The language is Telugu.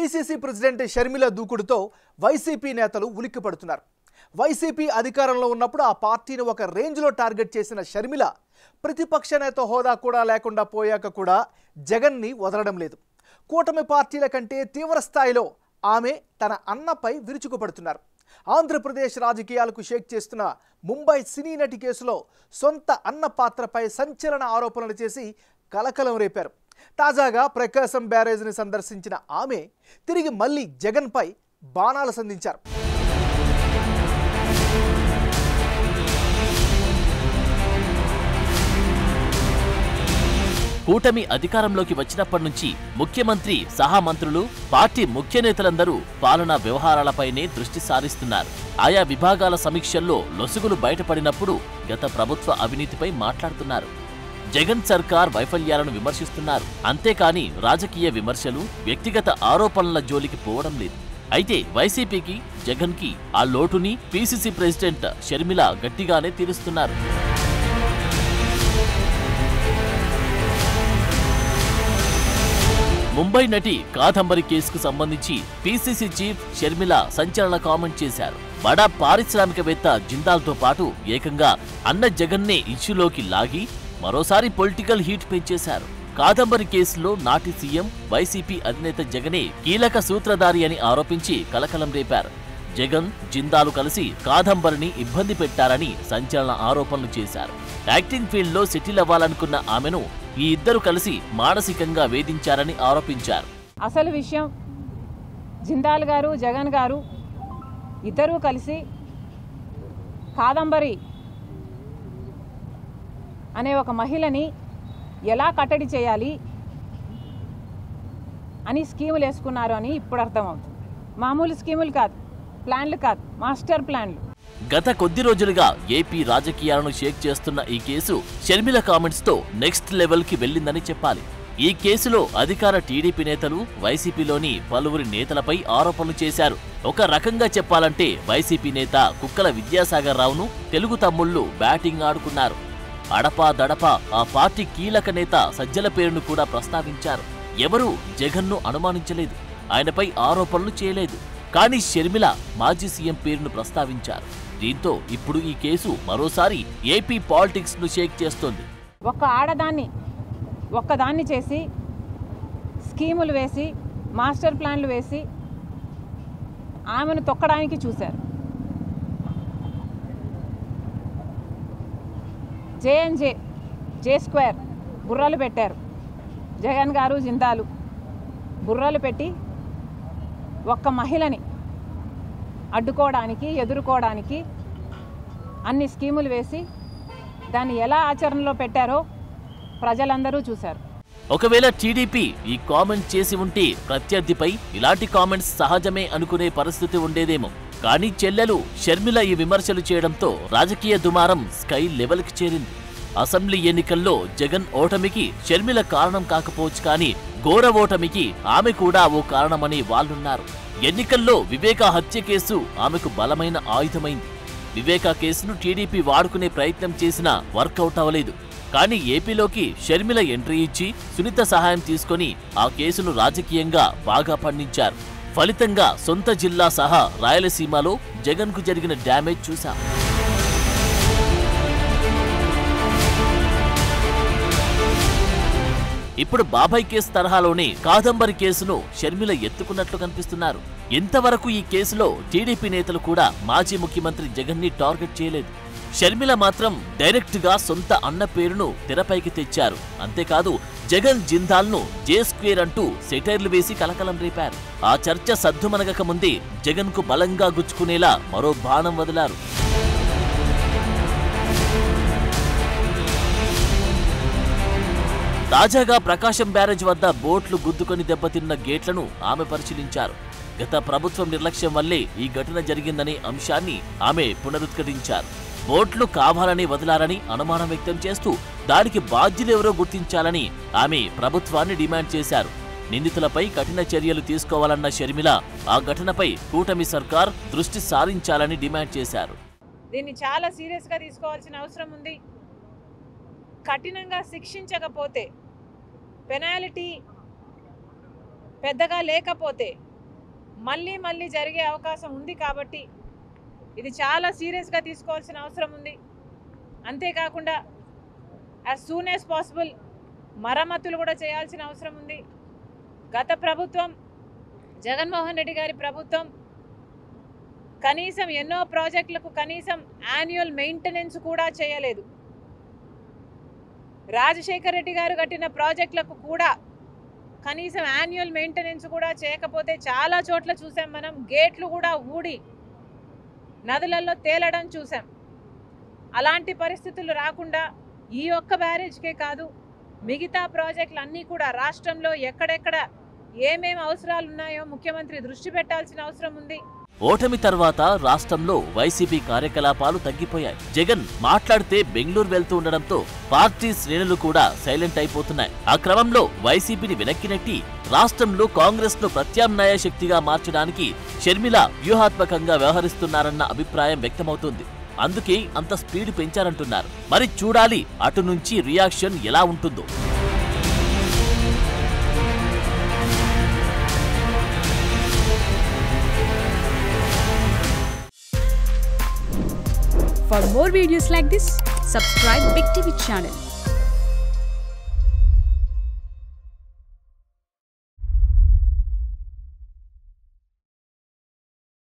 పీసీసీ ప్రెసిడెంట్ షర్మిల దూకుడుతో వైసీపీ నేతలు ఉలిక్కిపడుతున్నారు. వైసీపీ అధికారంలో ఉన్నప్పుడు ఆ పార్టీని ఒక రేంజ్లో టార్గెట్ చేసిన షర్మిల ప్రతిపక్ష నేత హోదా కూడా లేకుండా పోయాక కూడా జగన్ని వదలడం లేదు. కూటమి పార్టీల కంటే తీవ్ర స్థాయిలో ఆమె తన అన్నపై విరుచుకుపడుతున్నారు. ఆంధ్రప్రదేశ్ రాజకీయాలకు షేక్ చేస్తున్న ముంబై సినీ నటి కేసులో సొంత అన్న పాత్రపై సంచలన ఆరోపణలు చేసి కలకలం రేపారు. తాజాగా ప్రకాశం బ్యారేజ్ని సందర్శించిన ఆమె తిరిగి మళ్ళీ జగన్పై బాణాలు సంధించారు. కూటమి అధికారంలోకి వచ్చినప్పటి నుంచి ముఖ్యమంత్రి సహా మంత్రులు, పార్టీ ముఖ్య నేతలందరూ పాలనా వ్యవహారాలపైనే దృష్టి సారిస్తున్నారు. ఆయా విభాగాల సమీక్షల్లో లొసుగులు బయటపడినప్పుడు గత ప్రభుత్వ అవినీతిపై మాట్లాడుతున్నారు. జగన్ సర్కార్ వైఫల్యాలను విమర్శిస్తున్నారు. అంతేకాని రాజకీయ విమర్శలు, వ్యక్తిగత ఆరోపణల జోలికి పోవడం లేదు. అయితే వైసీపీకి, జగన్కి ఆ లోటుని పీసీసీ ప్రెసిడెంట్ షర్మిల గట్టిగానే తీరుస్తున్నారు. ముంబై నటి కాదంబరి కేసుకు సంబంధించి పీసీసీ చీఫ్ షర్మిల సంచలన కామెంట్ చేశారు. బడా పారిశ్రామికవేత్త జిందాల్తో పాటు ఏకంగా అన్న జగన్నే ఇష్యూలోకి లాగి మరోసారి పొలిటికల్ హీట్ పెంచేశారు. కాదంబరి కేసులో నాటి సీఎం, వైసీపీ అధినేత జగనే కీలక సూత్రధారి అని ఆరోపించి కలకలం రేపారు. జగన్, జిందాలు కలిసి కాదంబరిని ఇబ్బంది పెట్టారని సంచలన ఆరోపణలు చేశారు. యాక్టింగ్ ఫీల్డ్లో సెటిల్ అవ్వాలనుకున్న ఆమెను ఈ ఇద్దరు కలిసి మానసికంగా వేధించారని ఆరోపించారు. అసలు విషయం, జిందాల్ గారు, జగన్ గారు ఇద్దరూ కలిసి కాదంబరి అనే ఒక మహిళని ఎలా కట్టడి చేయాలి అని స్కీములు వేసుకున్నారు అని ఇప్పుడు అర్థమవుతుంది. మామూలు స్కీములు కాదు, ప్లాన్లు కాదు, మాస్టర్ ప్లాన్లు. గత కొద్ది రోజులుగా ఏపీ రాజకీయాలను షేక్ చేస్తున్న ఈ కేసు షర్మిల కామెంట్స్ తో నెక్స్ట్ లెవెల్ కి వెళ్ళిందని చెప్పాలి. ఈ కేసులో అధికార టీడీపీ నేతలు, వైసీపీలోని పలువురి నేతలపై ఆరోపణలు చేశారు. ఒక రకంగా చెప్పాలంటే వైసీపీ నేత కుక్కల విద్యాసాగర్ రావును తెలుగు తమ్ముళ్లు బ్యాటింగ్ ఆడుకున్నారు. అడపా దడపా ఆ పార్టీ కీలక నేత సజ్జల పేరును కూడా ప్రస్తావించారు. ఎవరూ జగన్ను అనుమానించలేదు, ఆయనపై ఆరోపణలు చేయలేదు. కానీ షర్మిల మాజీ సీఎం పేరును ప్రస్తావించారు. దీంతో ఇప్పుడు ఈ కేసు మరోసారి ఏపీ పాలిటిక్స్ ను షేక్ చేస్తోంది. ఒక ఆడదాన్ని ఒక్కదాన్ని చేసి స్కీములు వేసి మాస్టర్ ప్లాన్లు వేసి ఆమెను తొక్కడానికి చూశారు. జే స్క్వేర్ బుర్రలు పెట్టారు. జగన్ గారు, జిందాలు బుర్రలు పెట్టి ఒక్క మహిళని అడ్డుకోవడానికి, ఎదుర్కోవడానికి అన్ని స్కీములు వేసి దాన్ని ఎలా ఆచరణలో పెట్టారో ప్రజలందరూ చూశారు. ఒకవేళ టీడీపీ ఈ కామెంట్ చేసి ఉంటే ప్రత్యర్థిపై ఇలాంటి కామెంట్స్ సహజమే అనుకునే పరిస్థితి ఉండేదేమో. కానీ చెల్లెలు షర్మిల ఈ విమర్శలు చేయడంతో రాజకీయ దుమారం స్కై లెవెల్కి చేరింది. అసెంబ్లీ ఎన్నికల్లో జగన్ ఓటమికి షర్మిల కారణం కాకపోవచ్చు, కానీ ఘోర ఓటమికి ఆమె కూడా ఓ కారణమని వాళ్లున్నారు. ఎన్నికల్లో వివేక హత్య కేసు ఆమెకు బలమైన ఆయుధమైంది. వివేక కేసును టీడీపీ వాడుకునే ప్రయత్నం చేసినా వర్కౌట్ అవ్వలేదు. కానీ ఏపీలోకి షర్మిల ఎంట్రీ ఇచ్చి సునీత సహాయం తీసుకుని ఆ కేసును రాజకీయంగా బాగా పండించారు. ఫలితంగా సొంత జిల్లా సహా రాయలసీమలో జగన్కు జరిగిన డ్యామేజ్ చూశాం. ఇప్పుడు బాబాయ్ కేసు తరహాలోనే కాదంబరి కేసును షర్మిల ఎత్తుకున్నట్లు కనిపిస్తున్నారు. ఇంతవరకు ఈ కేసులో టీడీపీ నేతలు కూడా మాజీ ముఖ్యమంత్రి జగన్ ని టార్గెట్ చేయలేదు. షర్మిల మాత్రం డైరెక్ట్ గా సొంత అన్న పేరును తెరపైకి తెచ్చారు. అంతేకాదు జగన్, జిందాల్ను జే స్క్వేర్ అంటూ సెటైర్లు వేసి కలకలం రేపారు. ఆ చర్చ సద్దుమనగక ముందే జగన్ కు బలంగా గుచ్చుకునేలా మరో బాణం వదిలారు. తాజాగా ప్రకాశం బ్యారేజ్ వద్ద బోట్లు గుద్దుకొని దెబ్బతిన్న గేట్లను ఆమె పరిశీలించారు. గత ప్రభుత్వం నిర్లక్ష్యం వల్లే ఈ ఘటన జరిగిందనే అంశాన్ని ఆమె పునరుద్ఘాటించారు. బోట్లు కావాలని వదిలారని అనుమానం వ్యక్తం చేస్తూ దానికి బాధ్యులెవరో గుర్తించాలని ఆమె ప్రభుత్వాన్ని డిమాండ్ చేశారు. నిందితులపై కఠిన చర్యలు తీసుకోవాలన్న షర్మిల ఆ ఘటనపై కూటమి సర్కార్ దృష్టి సారించాలని డిమాండ్ చేశారు. దీన్ని చాలా సీరియస్గా తీసుకోవాల్సిన అవసరం ఉంది. కఠినంగా శిక్షించకపోతే, పెనాల్టీ పెద్దగా లేకపోతే మళ్ళీ మళ్ళీ జరిగే అవకాశం ఉంది కాబట్టి ఇది చాలా సీరియస్గా తీసుకోవాల్సిన అవసరం ఉంది. అంతేకాకుండా యాజ్ సూన్ యాజ్ పాసిబుల్ మరమ్మతులు కూడా చేయాల్సిన అవసరం ఉంది. గత ప్రభుత్వం జగన్మోహన్ రెడ్డి గారి ప్రభుత్వం కనీసం ఎన్నో ప్రాజెక్టులకు కనీసం యాన్యువల్ మెయింటెనెన్స్ కూడా చేయలేదు. రాజశేఖర్ రెడ్డి గారు కట్టిన ప్రాజెక్టులకు కూడా కనీసం యాన్యువల్ మెయింటెనెన్స్ కూడా చేయకపోతే చాలా చోట్ల చూసాం మనం. గేట్లు కూడా ఊడి నదులలో తేలడం చూసాం. అలాంటి పరిస్థితులు రాకుండా ఈ ఒక్క బ్యారేజ్కే కాదు మిగతా ప్రాజెక్టులు అన్నీ కూడా రాష్ట్రంలో ఎక్కడెక్కడ ఏమేమి అవసరాలు ఉన్నాయో ముఖ్యమంత్రి దృష్టి పెట్టాల్సిన అవసరం ఉంది. ఓటమి తర్వాత రాష్ట్రంలో వైసీపీ కార్యకలాపాలు తగ్గిపోయాయి. జగన్ మాట్లాడితే బెంగళూరు వెళ్తూ ఉండడంతో పార్టీ శ్రేణులు కూడా సైలెంట్ అయిపోతున్నాయి. ఆ క్రమంలో వైసీపీని వెనక్కి నెట్టి రాష్ట్రంలో కాంగ్రెస్ ను ప్రత్యామ్నాయ శక్తిగా మార్చడానికి షర్మిల వ్యూహాత్మకంగా వ్యవహరిస్తున్నారన్న అభిప్రాయం వ్యక్తమవుతోంది. అందుకే అంత స్పీడ్ పెంచారంటున్నారు. మరి చూడాలి అటు నుంచి రియాక్షన్ ఎలా ఉంటుందో. For more videos like this, subscribe Big TV channel.